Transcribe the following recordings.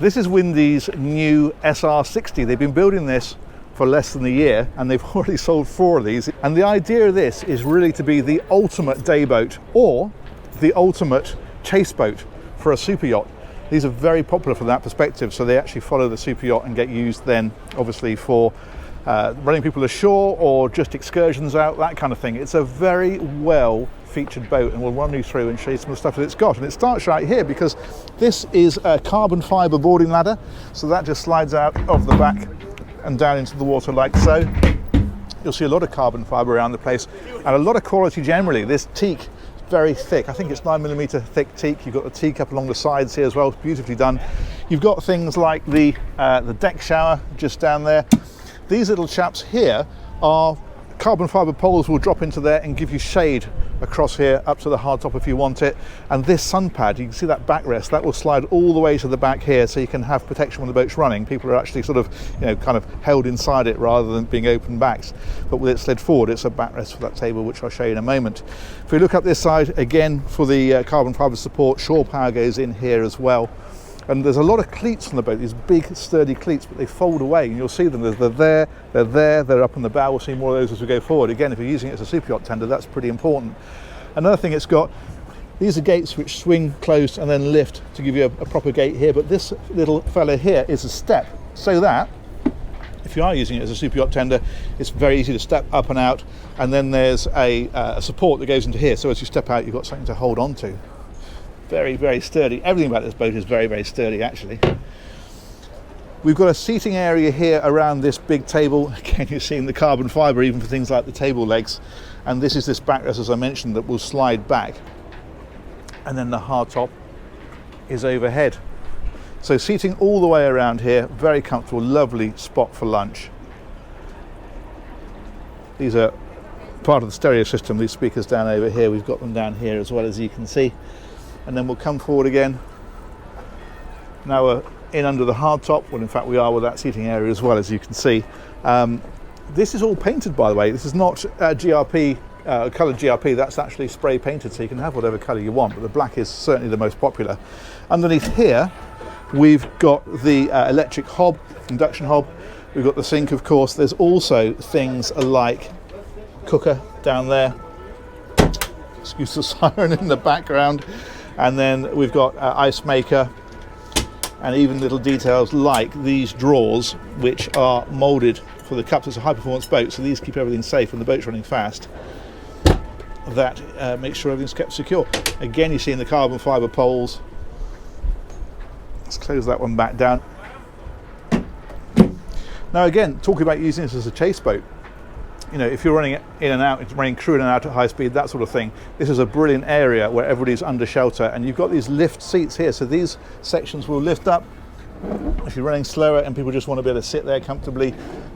This is Windy's new SR60. They've been building this for less than a year and they've already sold 4 of these. And the idea of this is really to be the ultimate day boat or the ultimate chase boat for a super yacht. These are very popular from that perspective, so they actually follow the super yacht and get used then obviously for running people ashore or just excursions out, that kind of thing. It's a very well featured boat, and we'll run you through and show you some of the stuff that it's got. And it starts right here because this is a carbon fibre boarding ladder, so that just slides out of the back and down into the water like so. You'll see a lot of carbon fibre around the place and a lot of quality generally. This teak, very thick. I think it's 9mm thick teak. You've got the teak up along the sides here as well. It's beautifully done. You've got things like the deck shower just down there. These little chaps here are carbon fibre poles will drop into there and give you shade across here up to the hard top if you want it. And this sun pad, you can see that backrest, that will slide all the way to the back here so you can have protection when the boat's running. People are actually sort of, kind of held inside it rather than being open backs. But with it slid forward, it's a backrest for that table, which I'll show you in a moment. If we look up this side, again, for the carbon fibre support, shore power goes in here as well. And there's a lot of cleats on the boat, these big sturdy cleats, but they fold away and you'll see them. They're there, they're up on the bow. We'll see more of those as we go forward. Again, if you're using it as a super yacht tender, that's pretty important. Another thing it's got, these are gates which swing closed and then lift to give you a proper gate here, but this little fella here is a step, so that if you are using it as a super yacht tender, it's very easy to step up and out, and then there's a support that goes into here, so as you step out you've got something to hold on to. Very, very sturdy. Everything about this boat is very, very sturdy actually. We've got a seating area here around this big table. Again, you're seeing the carbon fibre even for things like the table legs. And this is this backrest, as I mentioned, that will slide back. And then the hard top is overhead. So seating all the way around here, very comfortable, lovely spot for lunch. These are part of the stereo system, these speakers down over here. We've got them down here as well, as you can see. And then we'll come forward again. Now we're in under the hard top. Well, in fact we are with that seating area as well, as you can see. This is all painted, by the way. This is not GRP, coloured GRP. That's actually spray painted, so you can have whatever colour you want, but the black is certainly the most popular. Underneath here we've got the electric hob, induction hob. We've got the sink, of course. There's also things like cooker down there. Excuse the siren in the background. And then we've got ice maker, and even little details like these drawers, which are moulded for the cups. It's a high performance boat, so these keep everything safe when the boat's running fast. That makes sure everything's kept secure. Again, you're seeing the carbon fibre poles. Let's close that one back down. Now again, talking about using this as a chase boat, if you're running in and out, running crew in and out at high speed, that sort of thing, this is a brilliant area where everybody's under shelter, and you've got these lift seats here, so these sections will lift up. If you're running slower and people just want to be able to sit there comfortably,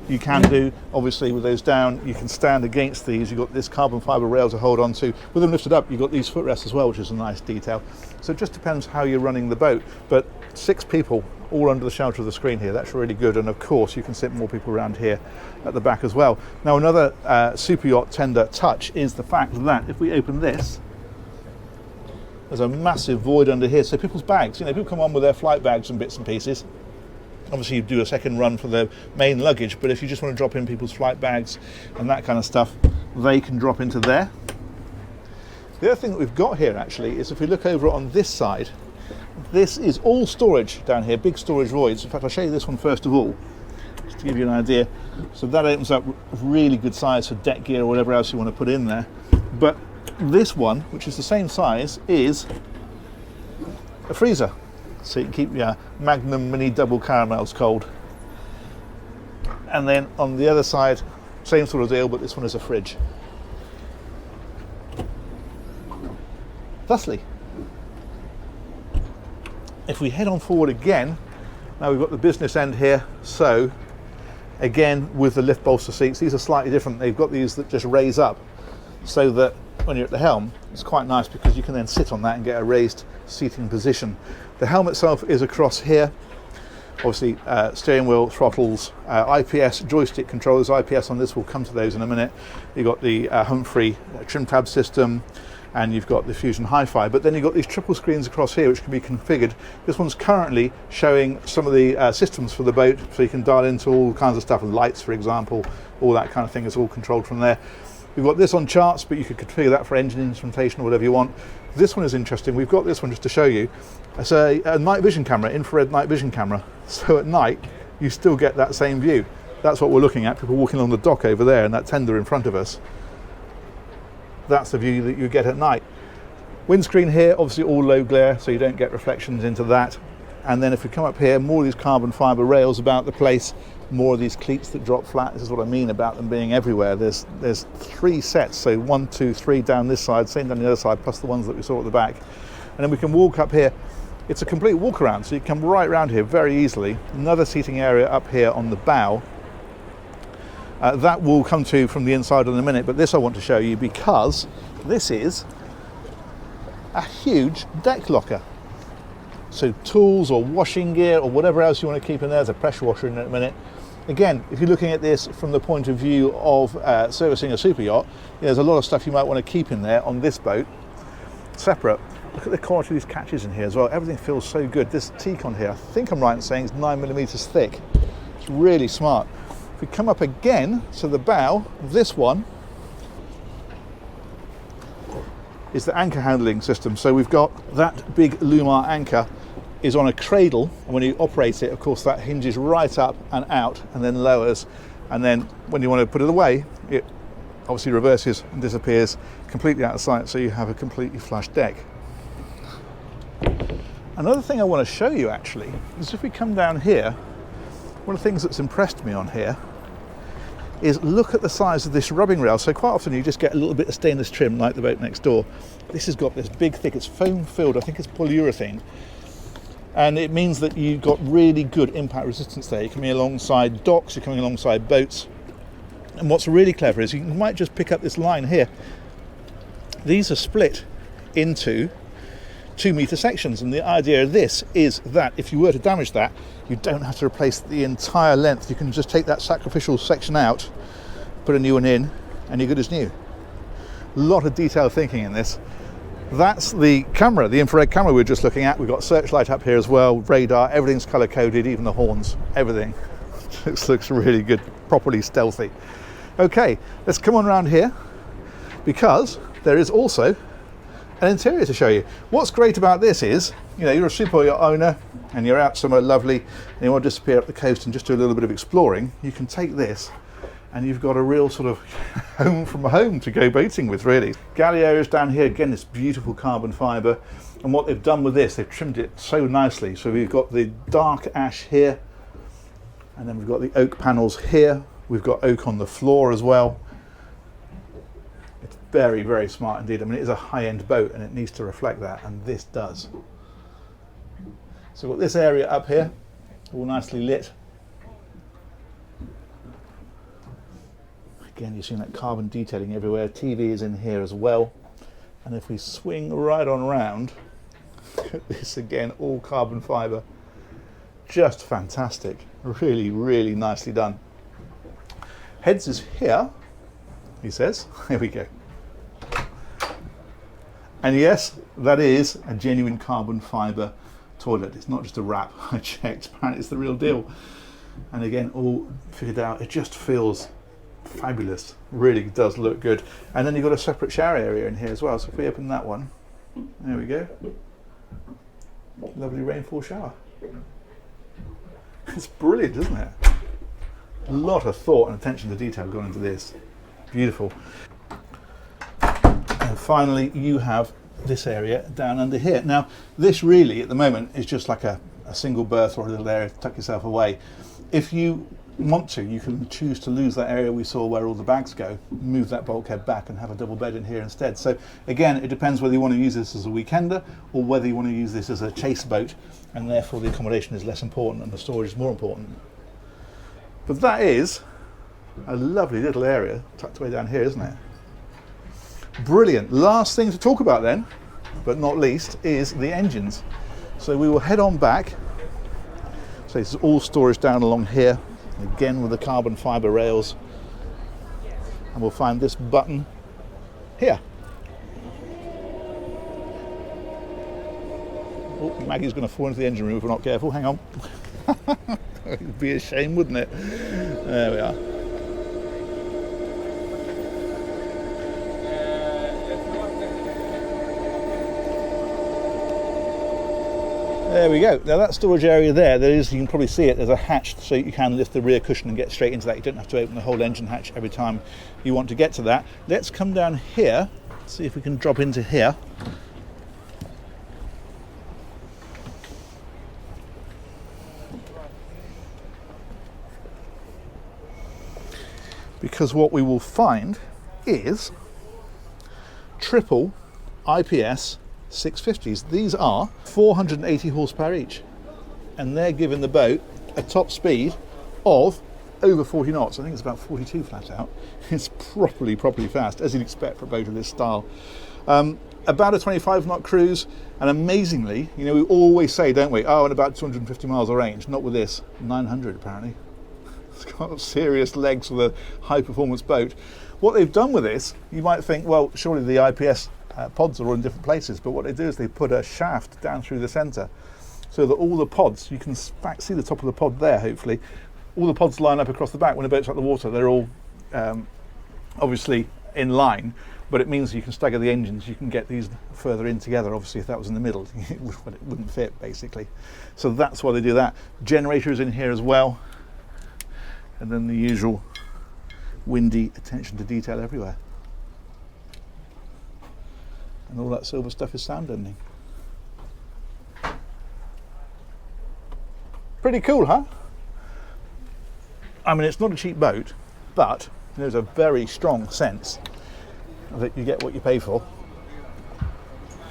you can do. Obviously with those down, you can stand against these. You've got this carbon fibre rail to hold on to. With them lifted up, you've got these footrests as well, which is a nice detail. So it just depends how you're running the boat, but 6 people all under the shelter of the screen here, that's really good. And of course you can sit more people around here at the back as well. Now another super yacht tender touch is the fact that if we open this, there's a massive void under here, so people's bags, people come on with their flight bags and bits and pieces. Obviously you do a second run for the main luggage, but if you just want to drop in people's flight bags and that kind of stuff, they can drop into there. The other thing that we've got here actually is, if we look over on this side, this is all storage down here, big storage voids. In fact, I'll show you this one first of all, just to give you an idea. So that opens up really good size for deck gear or whatever else you want to put in there. But this one, which is the same size, is a freezer. So you can keep your Magnum mini double caramels cold. And then on the other side, same sort of deal, but this one is a fridge. Thusly, if we head on forward again, now we've got the business end here. So again, with the lift bolster seats, these are slightly different. They've got these that just raise up, so that when you're at the helm, it's quite nice because you can then sit on that and get a raised seating position. The helm itself is across here. Obviously steering wheel, throttles, IPS joystick controllers. IPS on this, we'll come to those in a minute. You've got the Humphrey trim tab system. and you've got the Fusion Hi-Fi, but then you've got these triple screens across here which can be configured. This one's currently showing some of the systems for the boat, so you can dial into all kinds of stuff, lights for example, all that kind of thing is all controlled from there. We've got this on charts, but you could configure that for engine instrumentation or whatever you want. This one is interesting. We've got this one just to show you. It's a night vision camera, infrared night vision camera. So at night, you still get that same view. That's what we're looking at, people walking on the dock over there and that tender in front of us. That's the view that you get at night. Windscreen here, obviously all low glare, so you don't get reflections into that. And then if we come up here, more of these carbon fibre rails about the place, more of these cleats that drop flat. This is what I mean about them being everywhere. There's 3 sets, so 1, 2, 3 down this side, same down the other side, plus the ones that we saw at the back. And then we can walk up here. It's a complete walk around, so you come right around here very easily. Another seating area up here on the bow. That we'll come to from the inside in a minute, but this I want to show you because this is a huge deck locker. So tools or washing gear or whatever else you want to keep in there. There's a pressure washer in a minute. Again, if you're looking at this from the point of view of servicing a super yacht, there's a lot of stuff you might want to keep in there on this boat separate. Look at the quality of these catches in here as well. Everything feels so good. This teak on here, I think I'm right in saying, is 9mm thick. It's really smart. If we come up again to the bow, this one is the anchor handling system. So we've got that big Lumar anchor is on a cradle, and when you operate it, of course, that hinges right up and out and then lowers, and then when you want to put it away, it obviously reverses and disappears completely out of sight, so you have a completely flush deck. Another thing I want to show you actually is if we come down here, one of the things that's impressed me on here is look at the size of this rubbing rail. So quite often you just get a little bit of stainless trim like the boat next door. This has got this big thick, it's foam filled, I think it's polyurethane, and it means that you've got really good impact resistance there. You're coming alongside docks, you're coming alongside boats, and what's really clever is you might just pick up this line here. These are split into 2-meter sections, and the idea of this is that if you were to damage that, you don't have to replace the entire length. You can just take that sacrificial section out, put a new one in, and you're good as new. A lot of detailed thinking in this. That's the camera, the infrared camera we were just looking at. We've got searchlight up here as well, radar, everything's color coded, even the horns, everything. This looks really good, properly stealthy. Okay, let's come on around here, because there is also an interior to show you. What's great about this is, you know, you're a super yacht owner and you're out somewhere lovely and you want to disappear up the coast and just do a little bit of exploring. You can take this and you've got a real sort of home from home to go boating with, really. Galley areas down here, again, this beautiful carbon fibre, and what they've done with this, they've trimmed it so nicely. So we've got the dark ash here, and then we've got the oak panels here. We've got oak on the floor as well. It's very, very smart indeed. I mean, it is a high-end boat and it needs to reflect that, and this does. So we've got this area up here, all nicely lit. Again, you're seeing that carbon detailing everywhere. TV is in here as well. And if we swing right on around, look at this again, all carbon fibre. Just fantastic. Really, really nicely done. Heads is here, he says. Here we go. And yes, that is a genuine carbon fibre toilet. It's not just a wrap. I checked, apparently it's the real deal. And again, all figured out. It just feels fabulous. Really does look good. And then you've got a separate shower area in here as well. So if we open that one, there we go. Lovely rainfall shower. It's brilliant, isn't it? A lot of thought and attention to detail gone into this. Beautiful. And finally, you have this area down under here. Now, this really, at the moment, is just like a single berth or a little area to tuck yourself away. If you want to, you can choose to lose that area we saw where all the bags go, move that bulkhead back and have a double bed in here instead. So again, it depends whether you want to use this as a weekender or whether you want to use this as a chase boat, and therefore the accommodation is less important and the storage is more important. But that is a lovely little area tucked away down here, isn't it? Brilliant. Last thing to talk about then, but not least, is the engines. So we will head on back. So this is all storage down along here, again with the carbon fibre rails. And we'll find this button here. Oh, Maggie's going to fall into the engine room if we're not careful. Hang on. It'd be a shame, wouldn't it? There we are. There we go. Now that storage area there is, you can probably see it, there's a hatch so you can lift the rear cushion and get straight into that. You don't have to open the whole engine hatch every time you want to get to that. Let's come down here, see if we can drop into here. Because what we will find is triple IPS 650s. These are 480 horsepower each, and they're giving the boat a top speed of over 40 knots. I think it's about 42 flat out. It's properly fast, as you'd expect for a boat of this style. About a 25 knot cruise, and amazingly, you know, we always say, don't we, oh, and about 250 miles of range. Not with this, 900 apparently. It's got serious legs for the high performance boat. What they've done with this, you might think, well, surely the IPS pods are all in different places, but what they do is they put a shaft down through the centre so that all the pods, you can see the top of the pod there, hopefully, all the pods line up across the back. When the boat's out the water, they're all obviously in line, but it means you can stagger the engines, you can get these further in together. Obviously if that was in the middle, it wouldn't fit basically. So that's why they do that. Generators in here as well, and then the usual Windy attention to detail everywhere. And all that silver stuff is sound deadening. Pretty cool, huh? I mean, it's not a cheap boat, but there's a very strong sense that you get what you pay for.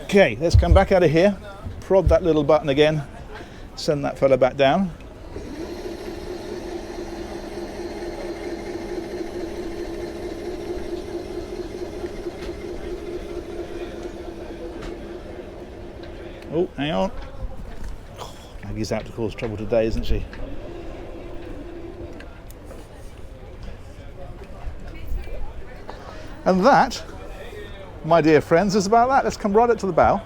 Okay, let's come back out of here, prod that little button again, send that fella back down. Oh, hang on. Oh, Maggie's out to cause trouble today, isn't she? And that, my dear friends, is about that. Let's come right up to the bow.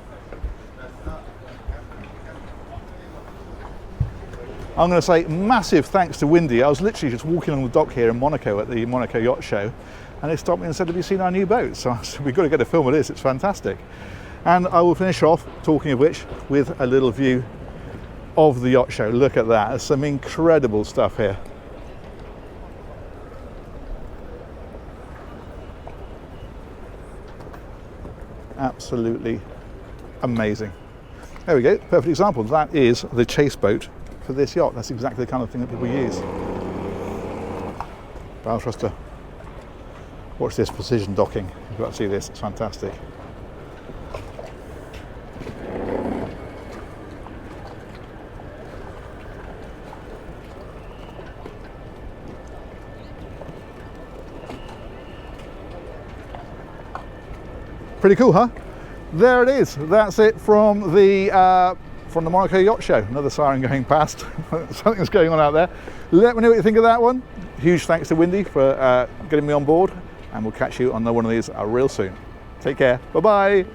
I'm going to say massive thanks to Windy. I was literally just walking on the dock here in Monaco at the Monaco Yacht Show, and they stopped me and said, have you seen our new boat? So I said, we've got to get a film of this, it's fantastic. And I will finish off, talking of which, with a little view of the yacht show. Look at that, there's some incredible stuff here. Absolutely amazing. There we go, perfect example. That is the chase boat for this yacht. That's exactly the kind of thing that people use. Bow thruster. Watch this precision docking. You've got to see this, it's fantastic. Pretty cool, huh? There it is. That's it from the Monaco Yacht Show. Another siren going past. Something's going on out there. Let me know what you think of that one. Huge thanks to Windy for getting me on board, and we'll catch you on one of these real soon. Take care. Bye-bye.